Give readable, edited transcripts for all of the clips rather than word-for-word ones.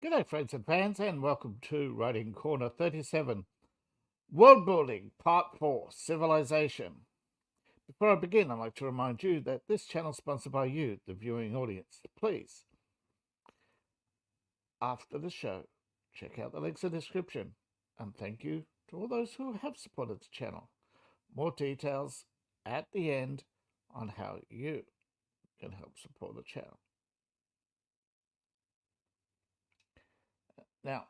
G'day friends and fans, and welcome to Writing Corner 37, World Building Part 4, Civilization. Before I begin, I'd like to remind you that this channel is sponsored by you, the viewing audience. Please, after the show, check out the links in the description, and thank you to all those who have supported the channel. More details at the end on how you can help support the channel. Now,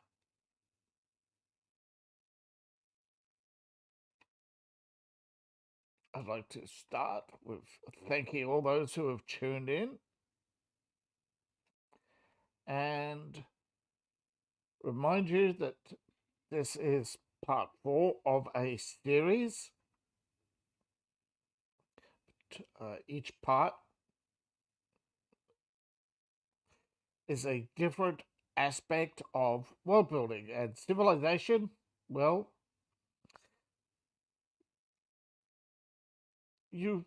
I'd like to start with thanking all those who have tuned in and remind you that this is part 4 of a series. Each part is a different aspect of world building and civilization. Well, you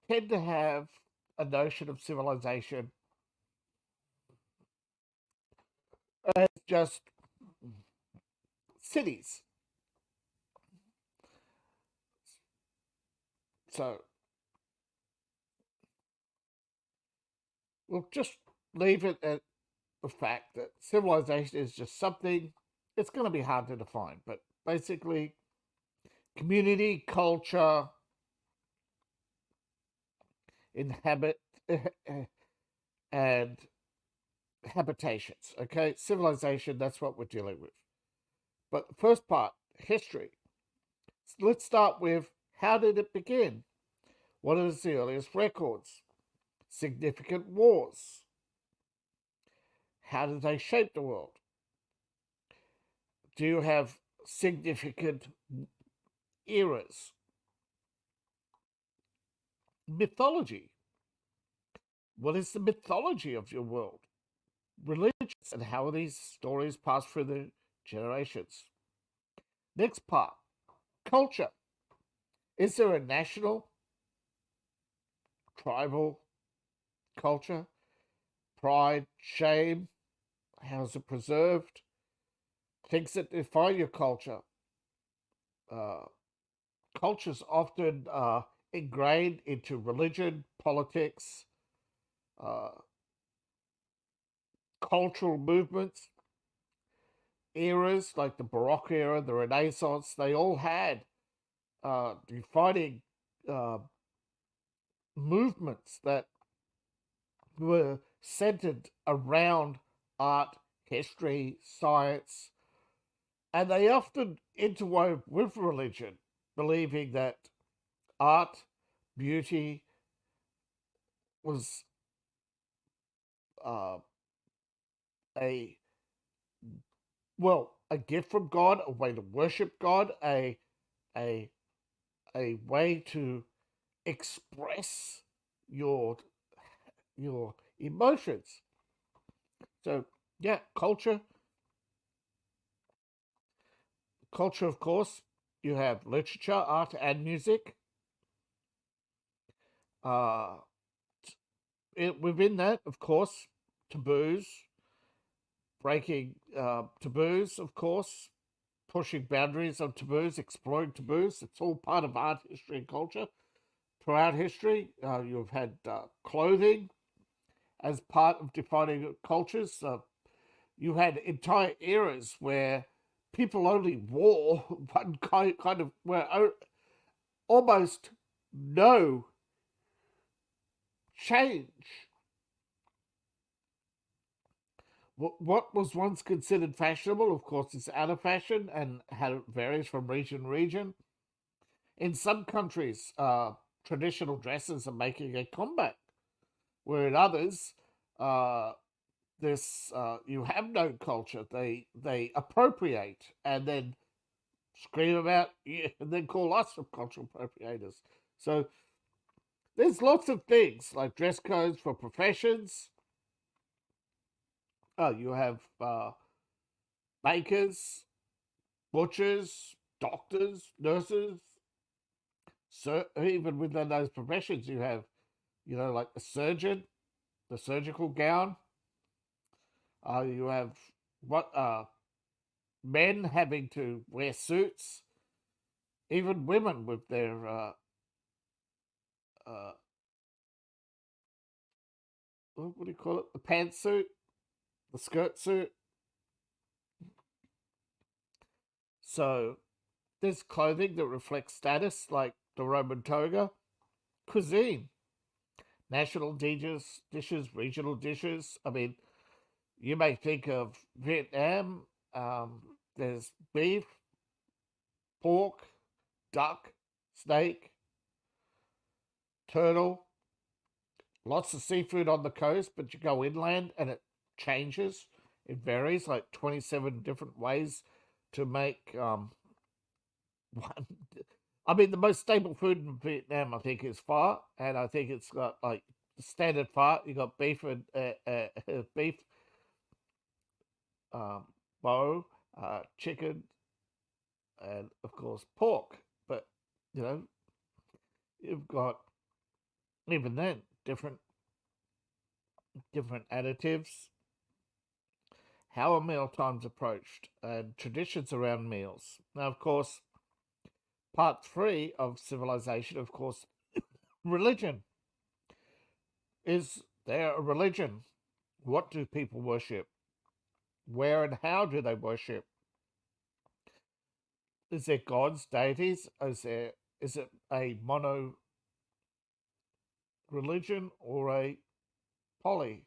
tend to have a notion of civilization as just cities. So we'll just leave it at the fact that civilization is just something. It's going to be hard to define, but basically community, culture, inhabit and habitations. Okay, civilization, that's what we're dealing with. But the first part, history. Let's start with, how did it begin? What are the earliest records? Significant wars. How did they shape the world? Do you have significant eras? Mythology. What is the mythology of your world? Religions, and how are these stories passed through the generations? Next part, culture. Is there a national, tribal culture? Pride, shame? How is it preserved? Things that define your culture. Culture's often ingrained into religion, politics, cultural movements, eras like the Baroque era, the Renaissance. They all had defining movements that were centered around art, history, science, and they often interwove with religion, believing that art, beauty was a gift from God, a way to worship God, a way to express your emotions. So yeah, culture, of course. You have literature, art, and music. Within that, of course, taboos, breaking taboos, of course, pushing boundaries of taboos, exploring taboos. It's all part of art, history, and culture. Throughout history, you've had clothing as part of defining cultures. You had entire eras where people only wore one kind of, where almost no change. What was once considered fashionable, of course, is out of fashion, and how it varies from region to region. In some countries, traditional dresses are making a comeback, where in others, you have no culture. They appropriate and then scream about, and then call us cultural appropriators. So there's lots of things like dress codes for professions. You have bakers, butchers, doctors, nurses. So even within those professions, you have, like the surgeon, the surgical gown. You have what men having to wear suits, even women with their uh, what do you call it? The pantsuit, the skirt suit. So there's clothing that reflects status, like the Roman toga. Cuisine, national dishes, regional dishes. I mean, you may think of Vietnam. There's beef, pork, duck, snake, turtle, lots of seafood on the coast, but you go inland and it changes. It varies like 27 different ways to make one. I mean, the most staple food in Vietnam, I think, is pho, and I think it's got like standard pho. You got beef and beef, um, bo, chicken, and of course pork. But you know, you've got even then different additives. How are meal times approached and traditions around meals? Now, of course, part three of civilization, of course, religion. Is there a religion? What do people worship? Where and how do they worship? Is there gods, deities? Is it a mono religion or a poly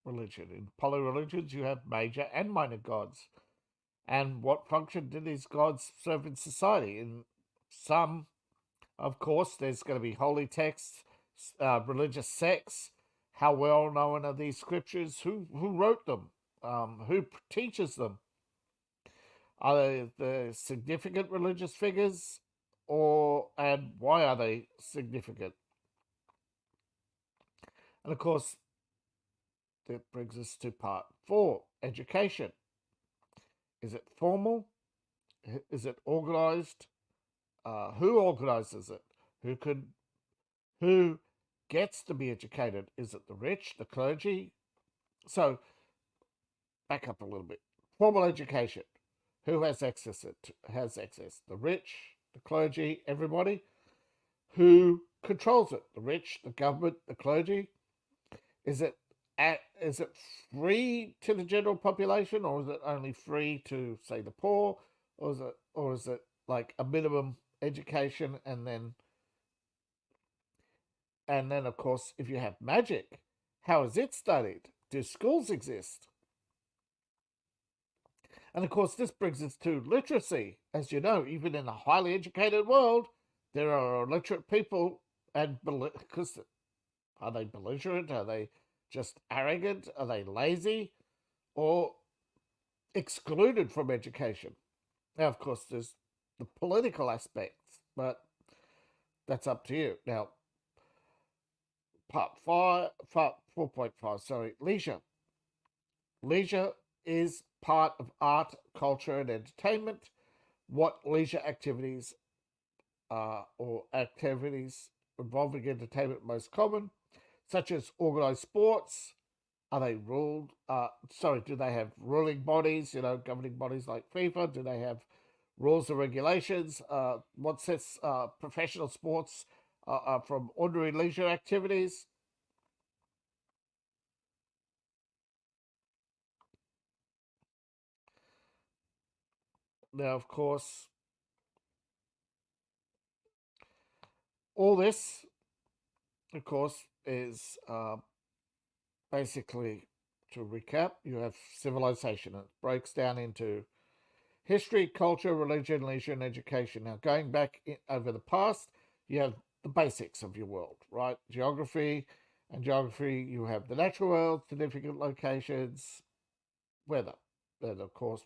religion? In poly religions, you have major and minor gods. And what function do these gods serve in society? In some, of course, there's going to be holy texts, religious sects. How well known are these scriptures? Who wrote them? Who teaches them? Are they the significant religious figures, and why are they significant? And of course, that brings us to part four: education. Is it formal? Is it organized? Who organizes it? Who could? Who gets to be educated? Is it the rich, the clergy? So back up a little bit. Formal education. Who has access? It has access. The rich, the clergy, everybody. Who controls it? The rich, the government, the clergy. Is it is it free to the general population, or is it only free to, say, the poor, or is it like a minimum education, and then of course, if you have magic, how is it studied? Do schools exist? And of course, this brings us to literacy. As you know, even in a highly educated world, there are illiterate people, and because are they belligerent? Are they just arrogant? Are they lazy? Or excluded from education? Now, of course, there's the political aspects, but that's up to you. Now, part 4.5, sorry, leisure. Leisure is part of art, culture, and entertainment. What leisure activities or activities involving entertainment most common, such as organized sports? Are they ruled? Do they have ruling bodies? Governing bodies like FIFA. Do they have rules and regulations? What sets professional sports from ordinary leisure activities? Now, of course, all this, of course, is basically, to recap, you have civilization. It breaks down into history, culture, religion, leisure, and education. Now, going back over the past, you have the basics of your world, right? Geography, and geography, you have the natural world, significant locations, weather. Then, of course,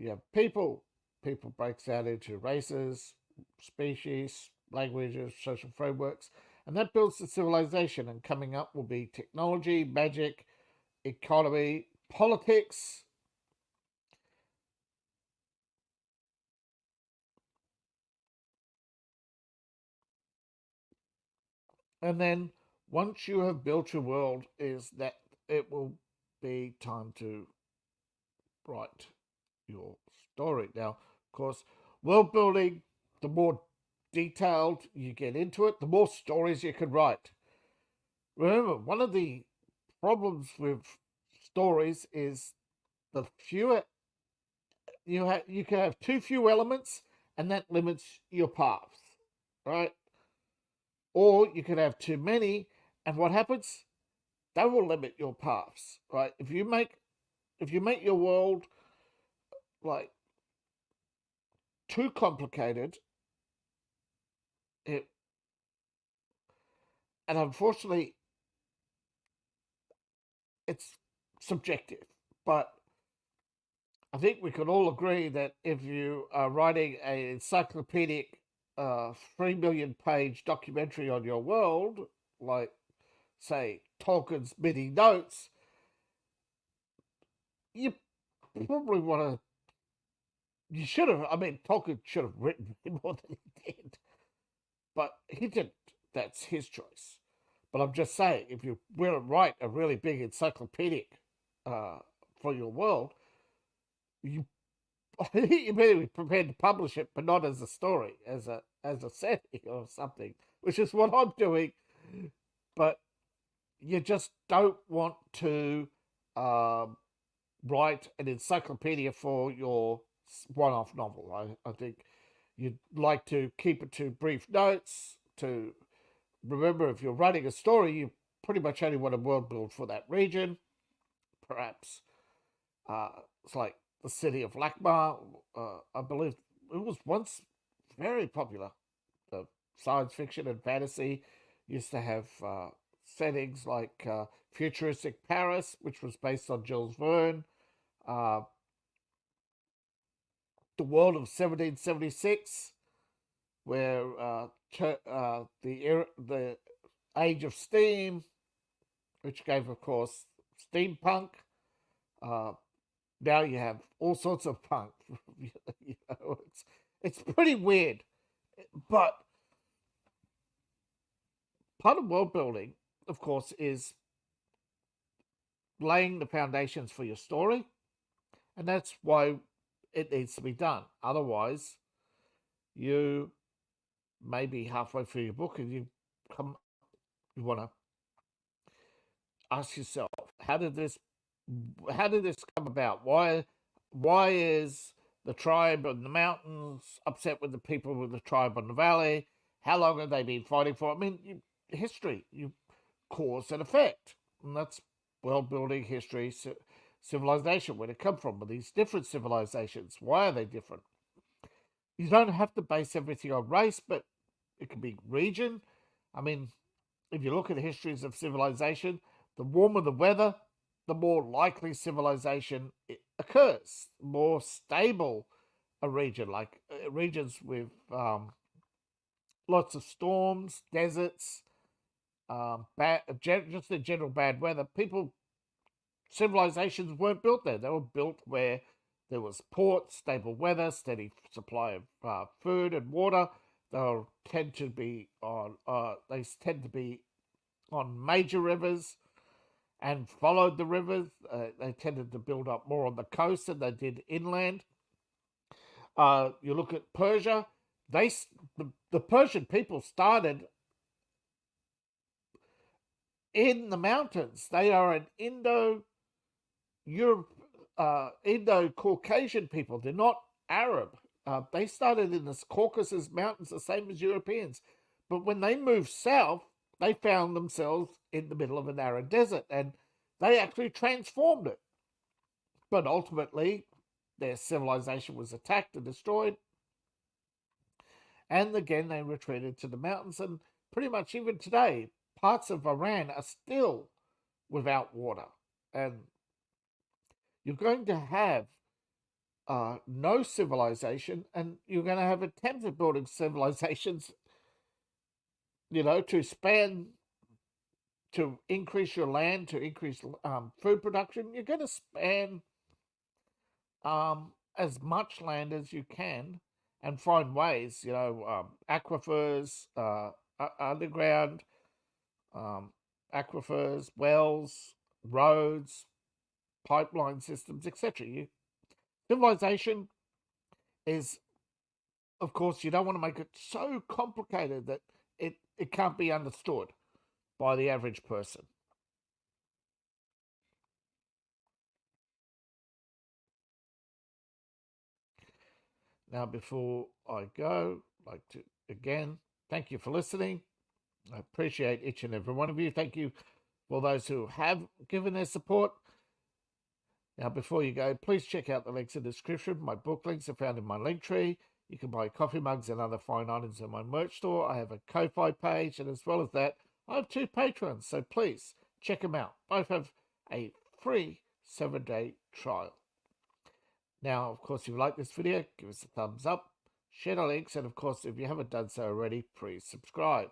you have people. People breaks down into races, species, languages, social frameworks, and that builds the civilization. And coming up will be technology, magic, economy, politics, and then once you have built your world, is that it will be time to write your story. Now, of course, world building, the more detailed you get into it, the more stories you can write. Remember, one of the problems with stories is the fewer you can have too few elements, and that limits your paths, right? Or you can have too many, and what happens? That will limit your paths, right? If you make your world like too complicated, it and unfortunately it's subjective. But I think we can all agree that if you are writing an encyclopedic 3 million page documentary on your world, like say Tolkien's Mini Notes, you probably want to. You should have. I mean, Tolkien should have written more than he did, but he didn't. That's his choice. But I'm just saying, if you want to write a really big encyclopedic uh, for your world, you you better be prepared to publish it, but not as a story, as a setting or something, which is what I'm doing. But you just don't want to write an encyclopedia for your one-off novel. I think you'd like to keep it to brief notes. To remember, if you're writing a story, you pretty much only want to world build for that region. Perhaps uh, it's like the city of Lakmar. I believe it was once very popular. The science fiction and fantasy used to have settings like futuristic Paris, which was based on Jules Verne, uh, the world of 1776, where the age of steam, which gave, of course, steampunk. Uh, Now you have all sorts of punk. It's pretty weird, but part of world building, of course, is laying the foundations for your story, and that's why it needs to be done. Otherwise, you may be halfway through your book and you want to ask yourself, how did this come about? Why is the tribe on the mountains upset with the people with the tribe on the valley? How long have they been fighting for? I mean, history, you cause and effect, and that's world building, history, civilization. Where it come from? With these different civilizations, why are they different? You don't have to base everything on race, but it can be region. I mean, if you look at the histories of civilization, the warmer the weather, the more likely civilization occurs. More stable a region, like regions with lots of storms, deserts, just in general bad weather. Civilizations weren't built there. They were built where there was ports, stable weather, steady supply of food and water. They'll tend to be on. They tend to be on major rivers and followed the rivers. They tended to build up more on the coast than they did inland. You look at Persia. The Persian people started in the mountains. They are an Indo-Caucasian people. They're not Arab. They started in the Caucasus Mountains, the same as Europeans. But when they moved south, they found themselves in the middle of an arid desert, and they actually transformed it. But ultimately, their civilization was attacked and destroyed. And again, they retreated to the mountains. And pretty much even today, parts of Iran are still without water. And you're going to have no civilization, and you're going to have attempts at building civilizations, to increase your land, to increase food production. You're going to span as much land as you can and find ways, aquifers, underground aquifers, wells, roads, pipeline systems, etc. Civilization is, of course, you don't want to make it so complicated that it can't be understood by the average person. Now, before I go, I'd like to again thank you for listening. I appreciate each and every one of you. Thank you for those who have given their support. Now, before you go, please check out the links in the description. My book links are found in my link tree. You can buy coffee mugs and other fine items in my merch store. I have a Ko-Fi page, and as well as that, I have 2 patrons, so please check them out. Both have a free 7-day trial. Now, of course, if you like this video, give us a thumbs up, share the links, and of course, if you haven't done so already, please subscribe.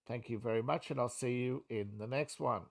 Thank you very much, and I'll see you in the next one.